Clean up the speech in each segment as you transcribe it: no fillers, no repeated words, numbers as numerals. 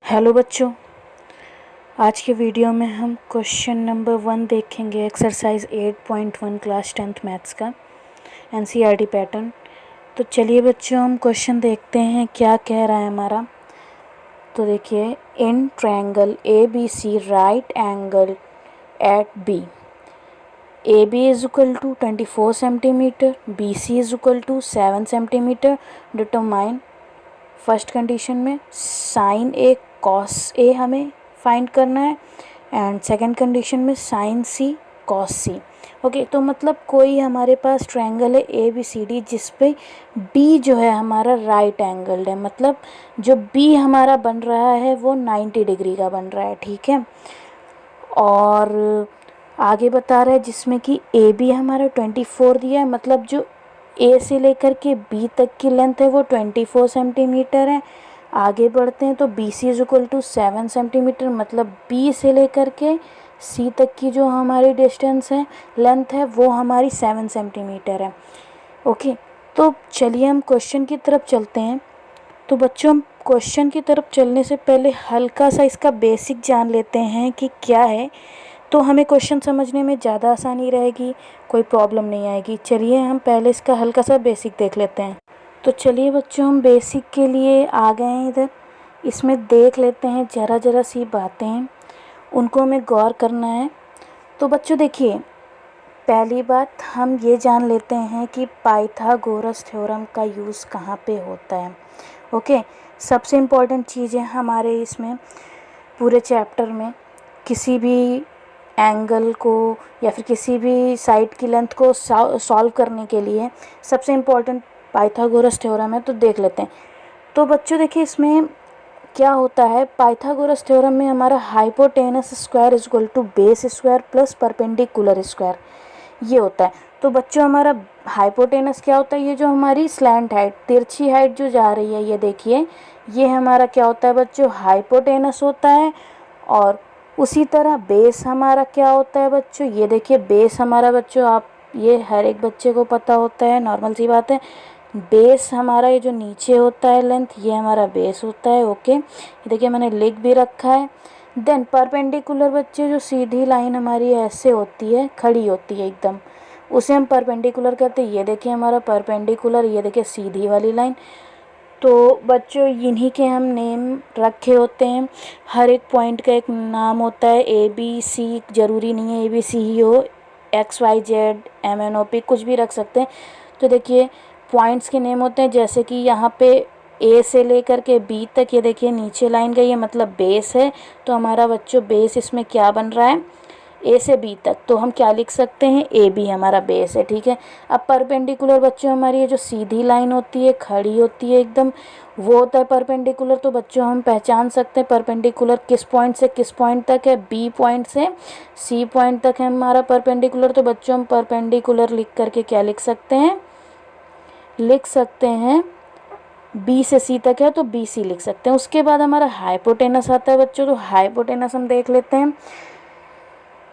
Hello बच्चों, आज के वीडियो में हम क्वेश्चन नंबर 1 देखेंगे। एक्सरसाइज 8.1 क्लास 10th मैथ्स का एनसीईआरटी पैटर्न। तो चलिए बच्चों, हम क्वेश्चन देखते हैं क्या कह रहा है हमारा। तो देखिए, in triangle A B C right angle at B, A B is equal to 24 centimetre, B C is equal to 7 centimetre. Determine, first condition में साइन ए कॉस ए हमें फाइंड करना है, एंड सेकंड कंडीशन में sine C cos C. Okay, तो मतलब कोई हमारे पास triangle है ए बी सी डी जिस पे बी जो है हमारा राइट एंगल्ड है, मतलब जो बी हमारा बन रहा है वो 90 डिग्री का बन रहा है। ठीक है, और आगे बता रहा है जिसमें कि ए बी हमारा 24 दिया है, मतलब जो ए से लेकर के बी तक की लेंथ है वो 24 सेंटीमीटर है। आगे बढ़ते हैं तो B C is equal to 7 centimetre, मतलब बी से लेकर के सी तक की जो हमारी डिस्टेंस है, लेंथ है, वो हमारी 7 सेंटीमीटर है। ओके, तो चलिए हम क्वेश्चन की तरफ चलते हैं। तो बच्चों, हम क्वेश्चन की तरफ चलने से पहले हल्का सा इसका बेसिक जान लेते हैं कि क्या है, तो हमें क्वेश्चन समझने में ज़्यादा आसानी रहेगी, कोई प्रॉब्लम नहीं आएगी। चलिए हम पहले इसका हल्का सा बेसिक देख लेते हैं। तो चलिए बच्चों, हम बेसिक के लिए आ गए हैं इधर। इसमें देख लेते हैं ज़रा सी बातें, उनको हमें गौर करना है। तो बच्चों देखिए, पहली बात हम ये जान लेते हैं कि पाइथागोरस थ्योरम का यूज़ कहाँ पे होता है। ओके, सबसे इम्पोर्टेंट चीज़ है हमारे इसमें पूरे चैप्टर में, किसी भी एंगल को या फिर किसी भी साइड की लेंथ को सॉल्व करने के लिए सबसे इम्पोर्टेंट पाइथागोरस थ्योरम है। तो देख लेते हैं। तो बच्चों देखिए, इसमें क्या होता है, पाइथागोरस थ्योरम में हमारा hypotenuse square is equal to base square plus perpendicular square, ये होता है। तो बच्चों, हमारा हाइपोटेनस क्या होता है, ये जो हमारी स्लैंट हाइट, तिरछी हाइट जो जा रही है, ये देखिए, ये हमारा क्या होता है बच्चों, हाइपोटेनस होता है। और उसी तरह बेस हमारा क्या होता है बच्चों, ये देखिए बेस हमारा बच्चों, आप ये हर एक बच्चे को पता होता है, नॉर्मल सी बात है। बेस हमारा ये जो नीचे होता है लेंथ, ये हमारा बेस होता है। ओके, ये देखिए मैंने लिख भी रखा है। देन परपेंडिकुलर बच्चे, जो सीधी लाइन हमारी ऐसे होती है, खड़ी होती है एकदम, उसे हम परपेंडिकुलर कहते हैं। ये देखिए हमारा परपेंडिकुलर, ये देखिए सीधी वाली लाइन। तो बच्चों, इन्हीं के हम नेम रखे होते हैं, हर एक पॉइंट का एक नाम होता है। ए बी सी ज़रूरी नहीं है ए बी सी ही हो, X Y Z M N O P कुछ भी रख सकते हैं। तो देखिए पॉइंट्स के नेम होते हैं, जैसे कि यहाँ पे ए से लेकर के बी तक, ये देखिए नीचे लाइन गई है, मतलब बेस है। तो हमारा बच्चों बेस इसमें क्या बन रहा है, ए से बी तक, तो हम क्या लिख सकते हैं, ए बी हमारा बेस है। ठीक है, अब परपेंडिकुलर बच्चों, हमारी ये जो सीधी लाइन होती है, खड़ी होती है एकदम, वो होता है परपेंडिकुलर। तो बच्चों हम पहचान सकते हैं परपेंडिकुलर किस पॉइंट से किस पॉइंट तक है, बी पॉइंट से सी पॉइंट तक है हमारा परपेंडिकुलर। तो बच्चों हम परपेंडिकुलर लिख करके क्या लिख सकते हैं, लिख सकते हैं बी से सी तक है तो बी सी लिख सकते हैं। उसके बाद हमारा हाइपोटेनस आता है बच्चों। तो हाइपोटेनस हम देख लेते हैं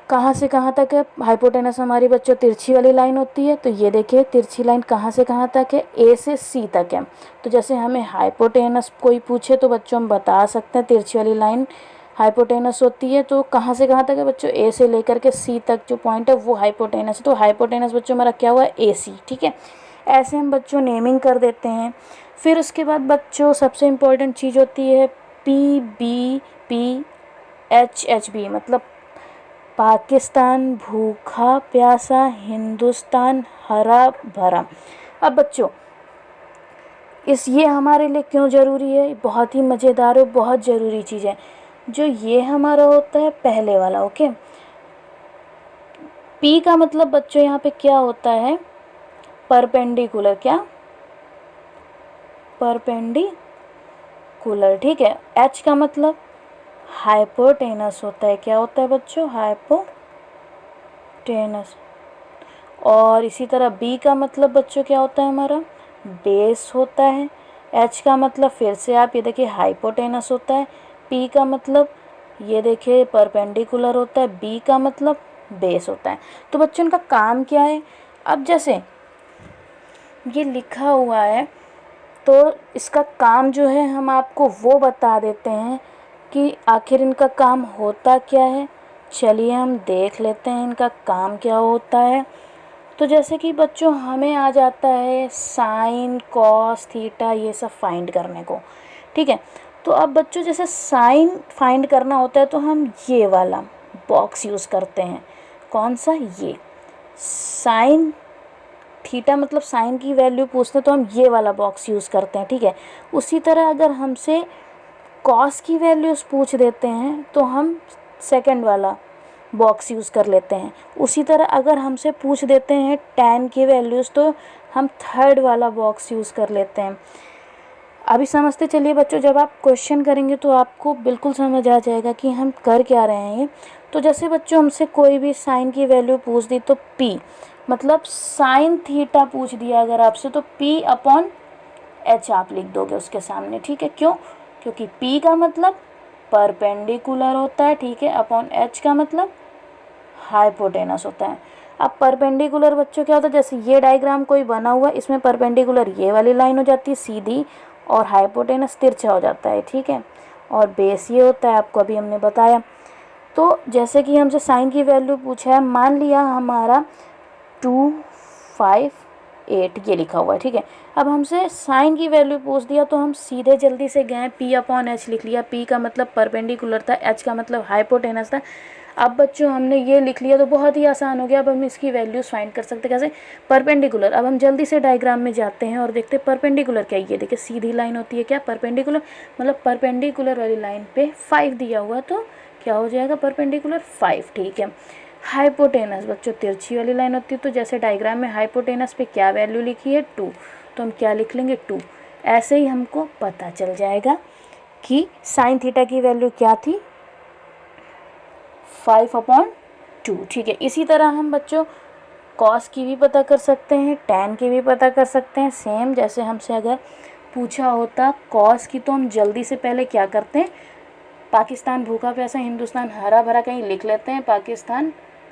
कहाँ से कहाँ तक है। हाइपोटेनस हमारी बच्चों तिरछी वाली लाइन होती है, तो ये देखिए तिरछी लाइन कहाँ से कहाँ तक है, ए से सी तक है। तो जैसे हमें हाइपोटेनस कोई पूछे तो बच्चों हम बता सकते हैं तिरछी वाली लाइन हाइपोटेनस होती है। तो कहाँ से कहाँ तक है बच्चों, ए से लेकर के सी तक जो पॉइंट है वो हाइपोटेनस है। तो हाइपोटेनस बच्चों हमारा क्या हुआ, ए सी। ठीक है, ऐसे हम बच्चों नेमिंग कर देते हैं। फिर उसके बाद बच्चों सबसे इम्पोर्टेंट चीज़ होती है P B P H H B, मतलब पाकिस्तान भूखा प्यासा, हिंदुस्तान हरा भरा। अब बच्चों ये हमारे लिए क्यों ज़रूरी है, बहुत ही मज़ेदार और बहुत ज़रूरी चीज़ है। जो ये हमारा होता है पहले वाला, ओके, पी का मतलब बच्चों यहाँ पे क्या होता है, परपेंडिकुलर, क्या, परपेंडिकुलर। ठीक है, एच का मतलब हाइपोटेनस होता है, क्या होता है बच्चों, हाइपोटेनस। और इसी तरह बी का मतलब बच्चों क्या होता है हमारा, बेस होता है। एच का मतलब फिर से आप ये देखिए हाइपोटेनस होता है। पी का मतलब ये देखिए परपेंडिकुलर होता है। बी का मतलब बेस होता है। तो बच्चों इनका काम क्या है, अब जैसे ये लिखा हुआ है तो इसका काम जो है हम आपको वो बता देते हैं कि आखिर इनका काम होता क्या है, चलिए हम देख लेते हैं इनका काम क्या होता है। तो जैसे कि बच्चों हमें आ जाता है साइन कॉस थीटा ये सब फाइंड करने को, ठीक है। तो अब बच्चों जैसे साइन फाइंड करना होता है तो हम ये वाला बॉक्स यूज़ करते हैं। कौन सा? ये साइन थीटा मतलब साइन की वैल्यू पूछते हैं तो हम ये वाला बॉक्स यूज़ करते हैं, ठीक है। उसी तरह अगर हमसे कॉस की वैल्यूज़ पूछ देते हैं तो हम सेकंड वाला बॉक्स यूज़ कर लेते हैं। उसी तरह अगर हमसे पूछ देते हैं टैन की वैल्यूज़ तो हम थर्ड वाला बॉक्स यूज़ कर लेते हैं। अभी समझते चलिए बच्चों, जब आप क्वेश्चन करेंगे तो आपको बिल्कुल समझ आ जाएगा कि हम कर क्या रहे हैं ये। तो जैसे बच्चों हमसे कोई भी साइन की वैल्यू पूछ दी तो p मतलब साइन थीटा पूछ दिया अगर आपसे तो p अपॉन h आप लिख दोगे उसके सामने, ठीक है। क्यों? क्योंकि p का मतलब परपेंडिकुलर होता है, ठीक है, अपॉन h का मतलब हाइपोटेनस होता है। अब परपेंडिकुलर बच्चों क्या होता है, जैसे ये डायग्राम कोई बना हुआ है इसमें परपेंडिकुलर ये वाली लाइन हो जाती है सीधी और हाइपोटेनस तिरछा हो जाता है, ठीक है। और बेस ये होता है, आपको अभी हमने बताया। तो जैसे कि हमसे साइन की वैल्यू पूछा है, मान लिया हमारा 2 5 8 ये लिखा हुआ है, ठीक है। अब हमसे साइन की वैल्यू पूछ दिया तो हम सीधे जल्दी से गए p अपॉन एच लिख लिया। p का मतलब परपेंडिकुलर था, h का मतलब हाइपोटेनस था। अब बच्चों हमने ये लिख लिया तो बहुत ही आसान हो गया। अब हम इसकी वैल्यूज़ फाइंड कर सकते हैं। कैसे? परपेंडिकुलर। अब हम जल्दी से डायग्राम में जाते हैं और देखते हैं परपेंडिकुलर क्या है। ये देखिए सीधी लाइन होती है, क्या परपेंडिकुलर मतलब परपेंडिकुलर वाली लाइन पे 5 दिया हुआ तो क्या हो जाएगा परपेंडिकुलर 5, ठीक है। हाइपोटेनस बच्चों तिरछी वाली लाइन होती है तो जैसे डायग्राम में हाइपोटेनस पे क्या वैल्यू लिखी है 2 तो हम क्या लिख लेंगे 2। ऐसे ही हमको पता चल जाएगा कि साइन थीटा की वैल्यू क्या थी 5/2, ठीक है। इसी तरह हम बच्चों कॉस की भी पता कर सकते हैं, टैन की भी पता कर सकते हैं। सेम जैसे हमसे अगर पूछा होता कॉस की तो हम जल्दी से पहले क्या करते हैं, पाकिस्तान भूखा प्यासा हिंदुस्तान हरा भरा कहीं लिख लेते हैं, पाकिस्तान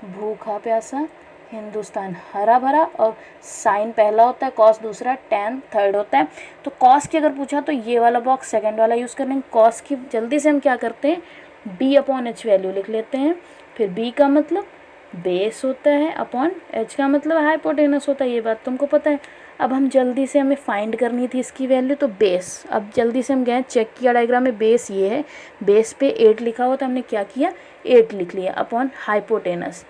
भूखा प्यासा हिंदुस्तान हरा भरा, और साइन पहला होता है, कॉस दूसरा, टैन थर्ड होता है। तो कॉस की अगर पूछा तो ये वाला बॉक्स सेकंड वाला यूज़ करेंगे। कॉस की जल्दी से हम क्या करते हैं b अपॉन एच वैल्यू लिख लेते हैं। फिर b का मतलब बेस होता है अपॉन h का मतलब हाइपोटेनस होता है, ये बात तुमको पता है। अब हम जल्दी से हमें फाइंड करनी थी इसकी वैल्यू तो बेस। अब जल्दी से हम गए चेक किया डायग्राम में, बेस ये है, बेस पे 8 लिखा हुआ तो हमने क्या किया 8 लिख लिया अपॉन हाइपोटेनस।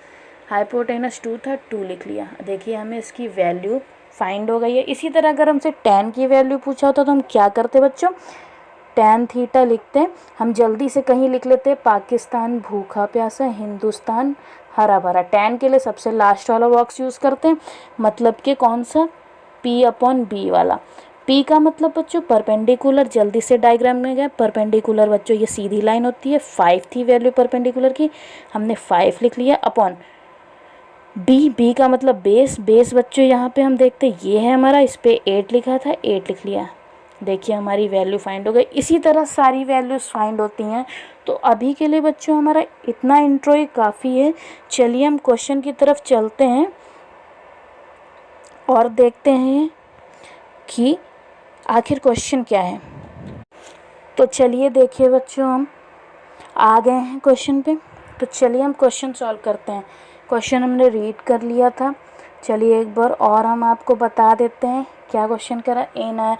हाइपोटेनस 2 था 2 लिख लिया। देखिए हमें इसकी वैल्यू फाइंड हो गई है। इसी तरह अगर हमसे टैन की वैल्यू पूछा होता तो हम क्या करते बच्चों, टैन थीटा लिखते हैं। हम जल्दी से कहीं लिख लेते हैं पाकिस्तान भूखा प्यासा हिंदुस्तान हरा भरा। टैन के लिए सबसे लास्ट वाला बॉक्स यूज़ करते हैं, मतलब कि कौन सा p अपॉन बी वाला। p का मतलब बच्चों परपेंडिकुलर। जल्दी से डायग्राम में गए, परपेंडिकुलर बच्चों ये सीधी लाइन होती है, 5 थी वैल्यू परपेंडिकुलर की, हमने 5 लिख लिया अपॉन b का मतलब बेस। बेस बच्चों यहाँ पे हम देखते हैं ये है हमारा, इस पे 8 लिखा था 8 लिख लिया। देखिए हमारी वैल्यू फाइंड हो गई। इसी तरह सारी वैल्यूज़ फाइंड होती हैं। तो अभी के लिए बच्चों हमारा इतना इंट्रो ही काफ़ी है। चलिए हम क्वेश्चन की तरफ चलते हैं और देखते हैं कि आखिर क्वेश्चन क्या है। तो चलिए देखिए बच्चों हम आ गए हैं क्वेश्चन पे। तो चलिए हम क्वेश्चन सॉल्व करते हैं। क्वेश्चन हमने रीड कर लिया था, चलिए एक बार और हम आपको बता देते हैं क्या क्वेश्चन करा। In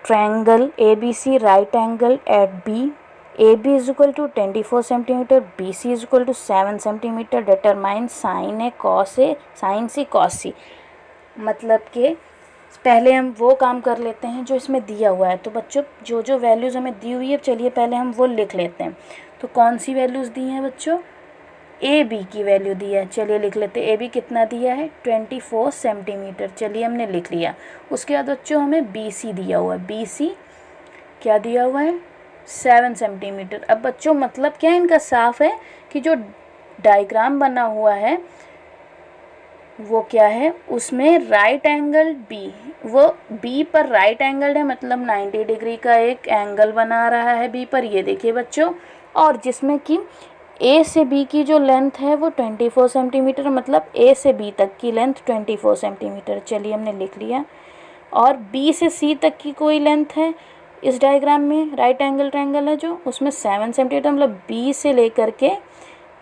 triangle ABC right angle at B, AB is equal to 24 cm, BC is equal to 7 cm, determine sin A cos A sin C cos C। मतलब कि पहले हम वो काम कर लेते हैं जो इसमें दिया हुआ है। तो बच्चों जो जो वैल्यूज़ हमें दी हुई है चलिए पहले हम वो लिख लेते हैं। तो कौन सी वैल्यूज़ दी हैं बच्चों, ए बी की वैल्यू दी है, चलिए लिख लेते हैं। ए बी कितना दिया है 24 सेंटीमीटर, चलिए हमने लिख लिया। उसके बाद बच्चों हमें बी सी दिया हुआ है, बी सी क्या दिया हुआ है 7 सेंटीमीटर। अब बच्चों मतलब क्या है इनका, साफ है कि जो डायग्राम बना हुआ है वो क्या है, उसमें राइट एंगल बी, वो बी पर राइट एंगल है, मतलब 90 डिग्री का एक एंगल बना रहा है बी पर, ये देखिए बच्चों। और जिसमें कि ए से बी की जो लेंथ है वो 24 सेंटीमीटर, मतलब ए से बी तक की लेंथ 24 सेंटीमीटर, चलिए हमने लिख लिया। और बी से सी तक की कोई लेंथ है इस डायग्राम में राइट एंगल ट्रायंगल है जो, उसमें 7 सेंटीमीटर, मतलब बी से लेकर के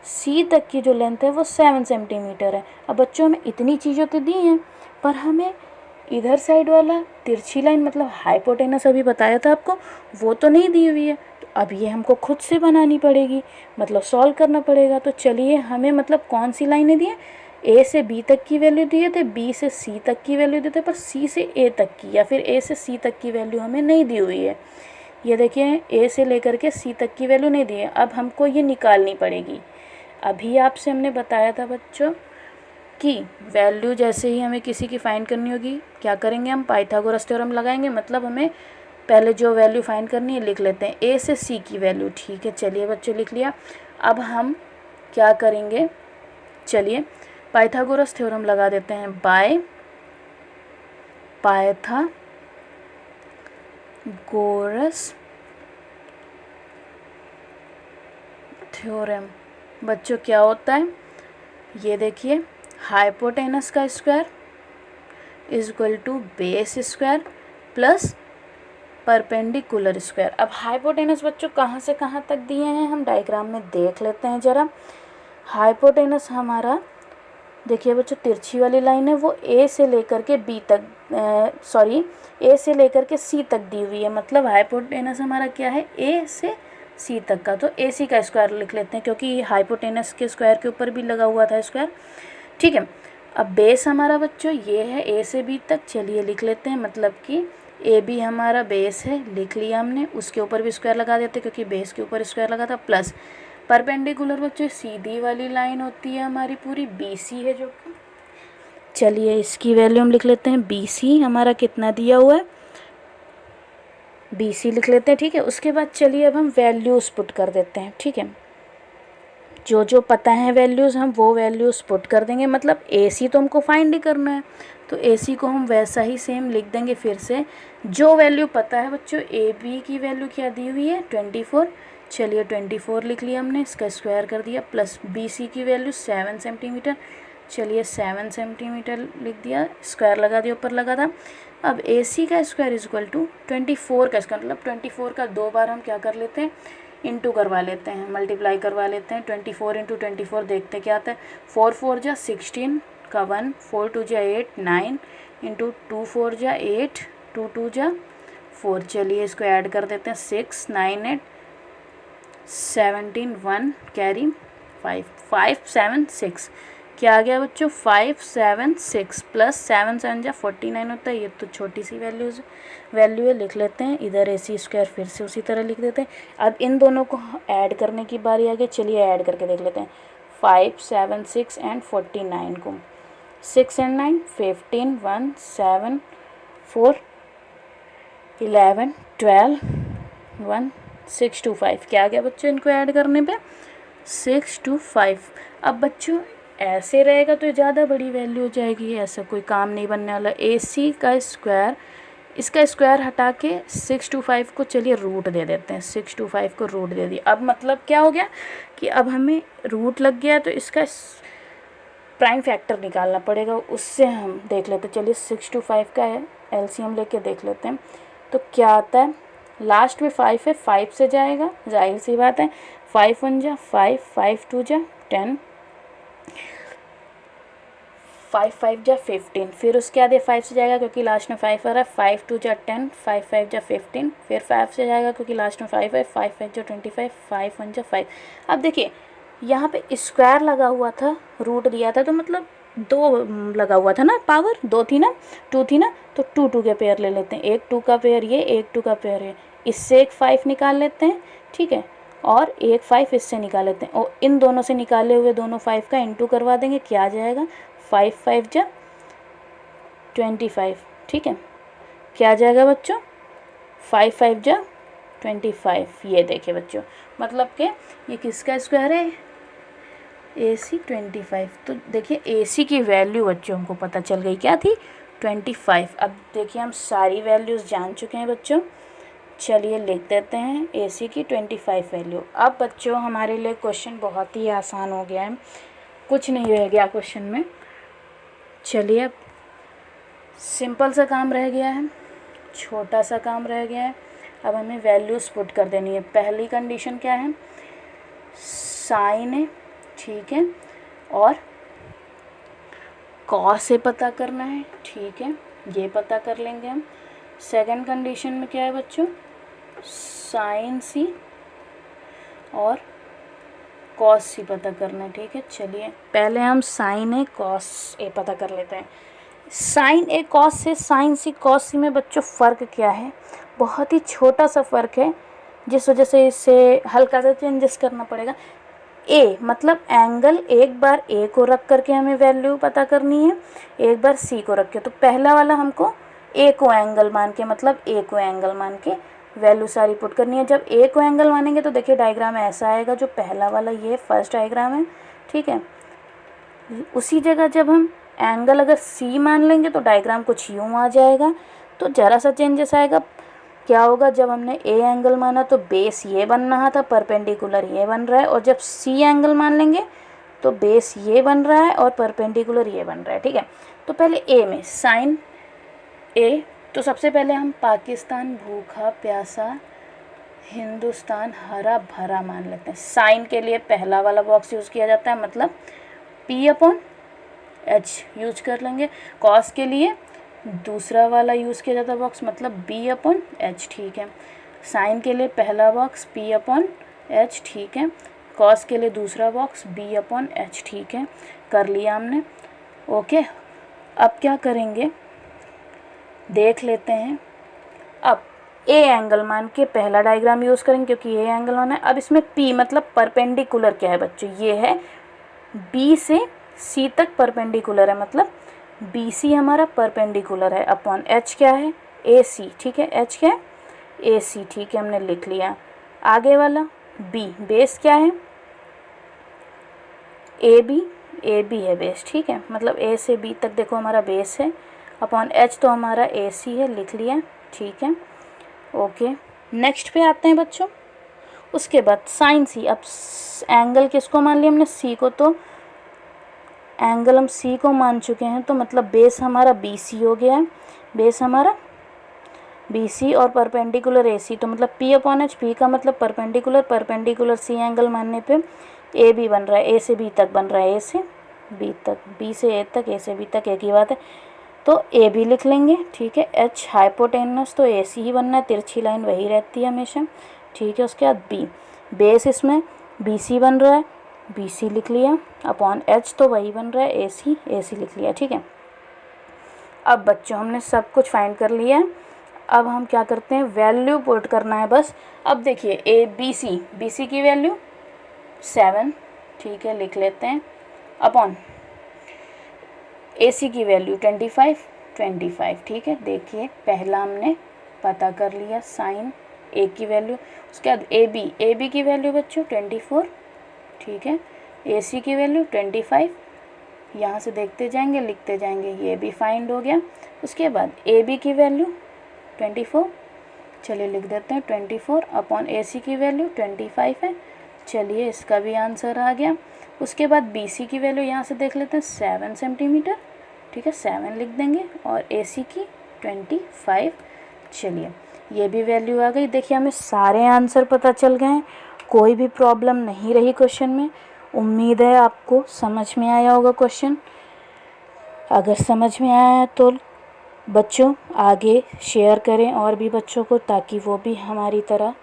सी तक की जो लेंथ है वो 7 सेंटीमीटर है। अब बच्चों हमें इतनी चीज़ें तो दी हैं, पर हमें इधर साइड वाला तिरछी लाइन मतलब हाइपोटेनस अभी बताया था आपको, वो तो नहीं दी हुई है। तो अब ये हमको खुद से बनानी पड़ेगी, मतलब सॉल्व करना पड़ेगा। तो चलिए, हमें मतलब कौन सी लाइनें दी हैं, ए से बी तक की वैल्यू दिए थे, बी से सी तक की वैल्यू दिए थे, पर सी से ए तक की या फिर ए से सी तक की वैल्यू हमें नहीं दी हुई है। ये देखिए, ए से लेकर के सी तक की वैल्यू नहीं दी है। अब हमको ये निकालनी पड़ेगी। अभी आपसे हमने बताया था बच्चों कि वैल्यू जैसे ही हमें किसी की फाइंड करनी होगी, क्या करेंगे, हम पाइथागोरस थ्योरम लगाएंगे। मतलब हमें पहले जो वैल्यू फाइंड करनी है लिख लेते हैं, ए से सी की वैल्यू। ठीक है, चलिए बच्चों लिख लिया। अब हम क्या करेंगे, चलिए पाइथागोरस थ्योरम लगा देते हैं। बाय पाइथागोरस थ्योरम बच्चों क्या होता है, ये देखिए, हाइपोटेनस का square is equal to base square plus perpendicular square. अब हाइपोटेनस बच्चों कहाँ से कहाँ तक दिए हैं हम डायग्राम में देख लेते हैं ज़रा। हाइपोटेनस हमारा देखिए बच्चों, तिरछी वाली लाइन है वो ए से लेकर के बी तक, ए से लेकर के सी तक दी हुई है। मतलब हाइपोटेनस हमारा क्या है, ए से सी तक का। तो ए सी का स्क्वायर लिख लेते हैं, क्योंकि हाइपोटेनस के स्क्वायर के ऊपर भी लगा हुआ था स्क्वायर। ठीक है, अब बेस हमारा बच्चों ये है ए से बी तक। चलिए लिख लेते हैं, मतलब कि ए बी हमारा बेस है, लिख लिया हमने। उसके ऊपर भी स्क्वायर लगा देते क्योंकि बेस के ऊपर स्क्वायर लगा था, प्लस परपेंडिकुलर बच्चों सीधी वाली लाइन होती है हमारी पूरी, बी सी है जो कि, चलिए इसकी वैल्यू हम लिख लेते हैं। बी सी हमारा कितना दिया हुआ है, बी सी लिख लेते हैं। ठीक है, उसके बाद चलिए अब हम वैल्यूज़ पुट कर देते हैं। ठीक है, जो जो पता है वैल्यूज़ हम वो वैल्यूज़ पुट कर देंगे। मतलब ए सी तो हमको फाइंड ही करना है, तो ए सी को हम वैसा ही सेम लिख देंगे फिर से। जो वैल्यू पता है बच्चों, ए बी की वैल्यू क्या दी हुई है, 24। चलिए 24 लिख लिया हमने, इसका स्क्वायर कर दिया, प्लस बी सी की वैल्यू 7 सेंटीमीटर। चलिए 7 सेंटीमीटर लिख दिया, स्क्वायर लगा दिया, ऊपर लगा था। अब ए सी का स्क्वायर इज इक्वल टू 24 का स्क्वायर, मतलब 24 का 2 बार हम क्या कर लेते हैं, इंटू करवा लेते हैं, मल्टीप्लाई करवा लेते हैं। 24 इंटू 24 देखते क्या आता है, 4 4 जा 16 का 1, 4 2 जा 8 9 इंटू 2 4 जा 8 2 2 जा 4। चलिए इसको ऐड कर देते हैं, 6 9 8 17 1 कैरी 5 5 7 6, क्या आ गया बच्चों, 5 7 6 प्लस 7 7 जा 49 होता है। ये तो छोटी सी वैल्यू है, लिख लेते हैं। इधर ए सी स्क्वायर फिर से उसी तरह लिख देते हैं। अब इन दोनों को ऐड करने की बारी आ गई, चलिए ऐड करके देख लेते हैं। 5 7 6 एंड 49 को, 6 एंड 9 15 1 7 4 11 12 1 6 2 5, क्या आ गया बच्चों इनको ऐड करने पे, 6 2 5। अब बच्चों ऐसे रहेगा तो ज़्यादा बड़ी वैल्यू हो जाएगी, ऐसा कोई काम नहीं बनने वाला। ए सी का स्क्वायर, इसका स्क्वायर हटा के 6 2 5 को चलिए रूट दे देते हैं, 6 2 5 को रूट दे दिया। अब मतलब क्या हो गया कि अब हमें रूट लग गया, तो इसका प्राइम फैक्टर निकालना पड़ेगा, उससे हम देख लेते हैं। चलिए 6 2 5 का है एलसीएम लेके देख लेते हैं, तो क्या आता है, लास्ट में 5 है, 5 से जाएगा, जाहिर सी बात है, 5 1 जा 5 5 2 जा 10 5 5 जा 15, फिर उसके बाद ये 5 से जाएगा क्योंकि लास्ट में 5 आ रहा है, 5 2 जा 10 5 5 जा 15, फिर 5 से जाएगा क्योंकि लास्ट में 5 है, 5 5 जा 25 5 1 जा 5। अब देखिए यहाँ पे स्क्वायर लगा हुआ था, रूट दिया था, तो मतलब 2 लगा हुआ था ना, पावर 2 थी ना, 2 थी ना, तो 2 2 के पेयर ले लेते हैं, एक 2 का पेयर ये, एक 2 का पेयर ये, इससे एक 5 निकाल लेते हैं। ठीक है, और एक 5 इससे निकाल लेते हैं, और इन दोनों से निकाले हुए दोनों 5 का इंटू करवा देंगे, क्या आ जाएगा, 5 5 जा 25। ठीक है, क्या आ जाएगा बच्चों, 5 5 जा 25। ये देखिए बच्चों, मतलब कि ये किसका स्क्वायर है, ए सी 25। तो देखिए ए सी की वैल्यू बच्चों हमको पता चल गई, क्या थी, 25। अब देखिए हम सारी वैल्यूज़ जान चुके हैं बच्चों, चलिए लिख देते हैं ए सी की 25 वैल्यू। अब बच्चों हमारे लिए क्वेश्चन बहुत ही आसान हो गया है, कुछ नहीं रह गया क्वेश्चन में। चलिए अब सिंपल सा काम रह गया है, छोटा सा काम रह गया है। अब हमें वैल्यूज़ पुट कर देनी है। पहली कंडीशन क्या है, साइन है, ठीक है, और कॉस से पता करना है, ठीक है, ये पता कर लेंगे हम। सेकंड कंडीशन में क्या है बच्चों, साइन सी और कॉस सी पता करना है, ठीक है। चलिए पहले हम साइन ए कॉस ए पता कर लेते हैं। साइन ए कॉस से साइन सी कॉस सी में बच्चों फ़र्क क्या है, बहुत ही छोटा सा फ़र्क है, जिस वजह से इसे हल्का सा चेंजेस करना पड़ेगा। ए मतलब एंगल, एक बार ए को रख करके हमें वैल्यू पता करनी है, एक बार सी को रख के। तो पहला वाला हमको ए को एंगल मान के, मतलब ए को एंगल मान के वैल्यू सारी पुट करनी है। जब ए को एंगल मानेंगे तो देखिए डायग्राम ऐसा आएगा, जो पहला वाला ये फर्स्ट डायग्राम है, ठीक है। उसी जगह जब हम एंगल अगर सी मान लेंगे तो डायग्राम कुछ यूँ आ जाएगा। तो ज़रा सा चेंजेस आएगा। क्या होगा, जब हमने ए एंगल माना तो बेस ये बन रहा था, परपेंडिकुलर ये बन रहा है, और जब सी एंगल मान लेंगे तो बेस ये बन रहा है और परपेंडिकुलर ये बन रहा है, ठीक है। तो पहले ए में साइन ए, तो सबसे पहले हम पाकिस्तान भूखा प्यासा, हिंदुस्तान हरा भरा मान लेते हैं। साइन के लिए पहला वाला बॉक्स यूज़ किया जाता है, मतलब P/H यूज कर लेंगे। कॉस के लिए दूसरा वाला यूज़ किया जाता है बॉक्स, मतलब B/H, ठीक है। साइन के लिए पहला बॉक्स P/H, ठीक है। कॉस के लिए दूसरा बॉक्स B/H, ठीक है। कर लिया हमने, ओके। अब क्या करेंगे देख लेते हैं। अब ए एंगल मान के पहला डायग्राम यूज़ करेंगे, क्योंकि ए एंगल माना है। अब इसमें P मतलब परपेंडिकुलर क्या है बच्चों, ये है B से C तक परपेंडिकुलर है, मतलब BC हमारा परपेंडिकुलर है, अपॉन H क्या है, AC, ठीक है। H क्या है, AC, ठीक है, हमने लिख लिया। आगे वाला B, बेस क्या है, AB है बेस, ठीक है, मतलब A से B तक देखो हमारा बेस है, अपॉन H तो हमारा AC है, लिख लिया, ठीक है, ओके। नेक्स्ट पे आते हैं बच्चों। उसके बाद साइन सी। अब एंगल किसको मान लिया हमने, सी को, तो एंगल हम सी को मान चुके हैं, तो मतलब बेस हमारा BC हो गया है, बेस हमारा BC और परपेंडिकुलर AC, तो मतलब P/H, P का मतलब परपेंडिकुलर, परपेंडिकुलर C एंगल मानने पे AB बन रहा है, A से B तक बन रहा है, A से B तक, B से A तक, A से B तक, एक ही बात है। तो AB लिख लेंगे, ठीक है। H हाइपोटेनस, तो AC ही बनना है, तिरछी लाइन वही रहती है हमेशा, ठीक है। उसके बाद B, बेस इसमें BC बन रहा है, BC लिख लिया, अपॉन H तो वही बन रहा है, AC लिख लिया, ठीक है। अब बच्चों हमने सब कुछ फाइंड कर लिया है। अब हम क्या करते हैं, वैल्यू पुट करना है बस। अब देखिए BC की वैल्यू 7, ठीक है, लिख लेते हैं, अपॉन AC की वैल्यू 25, ठीक है। देखिए पहला हमने पता कर लिया साइन A की वैल्यू। उसके बाद AB की वैल्यू बच्चों 24, ठीक है। AC की वैल्यू 25, यहाँ से देखते जाएंगे लिखते जाएंगे, ये भी फाइंड हो गया। उसके बाद AB की वैल्यू 24, चलिए लिख देते हैं 24, अपॉन AC की वैल्यू 25 है, चलिए इसका भी आंसर आ गया। उसके बाद BC की वैल्यू यहाँ से देख लेते हैं 7 सेंटीमीटर, ठीक है, 7 लिख देंगे, और AC की 25, चलिए ये भी वैल्यू आ गई। देखिए हमें सारे आंसर पता चल गए हैं, कोई भी प्रॉब्लम नहीं रही क्वेश्चन में। उम्मीद है आपको समझ में आया होगा क्वेश्चन। अगर समझ में आया है तो बच्चों आगे शेयर करें और भी बच्चों को, ताकि वो भी हमारी तरह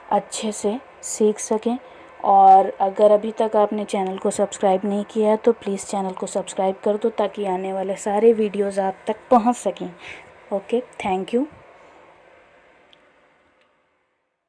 अच्छे से सीख सकें। और अगर अभी तक आपने चैनल को सब्सक्राइब नहीं किया है तो प्लीज़ चैनल को सब्सक्राइब कर दो, ताकि आने वाले सारे वीडियोज़ आप तक पहुंच सकें। Okay, thank you.